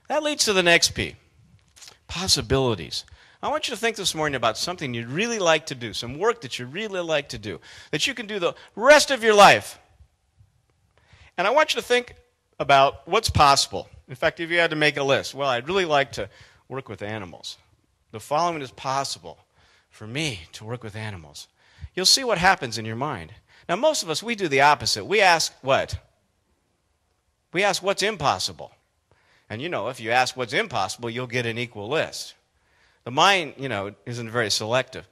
That leads to the next P, possibilities. I want you to think this morning about something you'd really like to do, some work that you really like to do, that you can do the rest of your life. And I want you to think about what's possible. In fact, if you had to make a list, well, I'd really like to work with animals. The following is possible for me to work with animals. You'll see what happens in your mind. Now, most of us, we do the opposite. We ask what? We ask what's impossible. And if you ask what's impossible, you'll get an equal list. The mind, isn't very selective.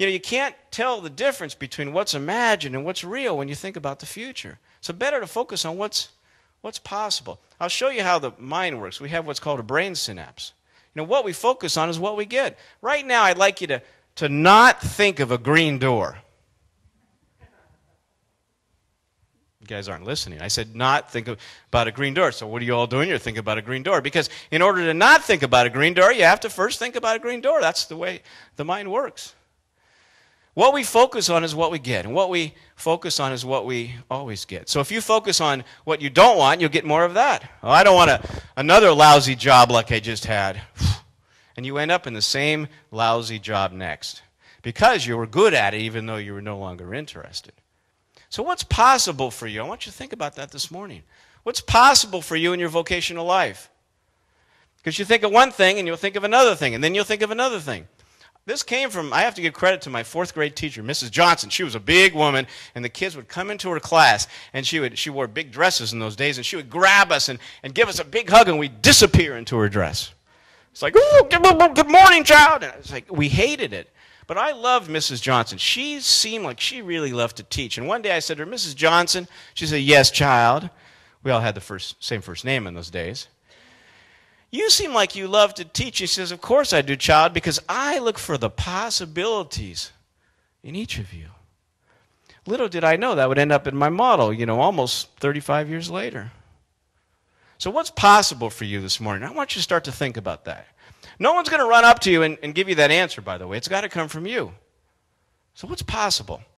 You can't tell the difference between what's imagined and what's real when you think about the future. So better to focus on what's possible. I'll show you how the mind works. We have what's called a brain synapse. What we focus on is what we get. Right now, I'd like you to not think of a green door. You guys aren't listening. I said not think about a green door. So what are you all doing? You're thinking about a green door. Because in order to not think about a green door, you have to first think about a green door. That's the way the mind works. What we focus on is what we get. And what we focus on is what we always get. So if you focus on what you don't want, you'll get more of that. Oh, I don't want another lousy job like I just had. And you end up in the same lousy job next. Because you were good at it even though you were no longer interested. So what's possible for you? I want you to think about that this morning. What's possible for you in your vocational life? Because you think of one thing and you'll think of another thing, and then you'll think of another thing. This came from, I have to give credit to my 4th grade teacher, Mrs. Johnson. She was a big woman, and the kids would come into her class, and she wore big dresses in those days, and she would grab us and give us a big hug, and we'd disappear into her dress. It's like, "Ooh, good morning, child." And it's like, we hated it. But I loved Mrs. Johnson. She seemed like she really loved to teach. And one day I said to her, "Mrs. Johnson," she said, "Yes, child." We all had the same first name in those days. "You seem like you love to teach." She says, "Of course I do, child, because I look for the possibilities in each of you." Little did I know that would end up in my model, almost 35 years later. So what's possible for you this morning? I want you to start to think about that. No one's going to run up to you and give you that answer, by the way. It's got to come from you. So what's possible?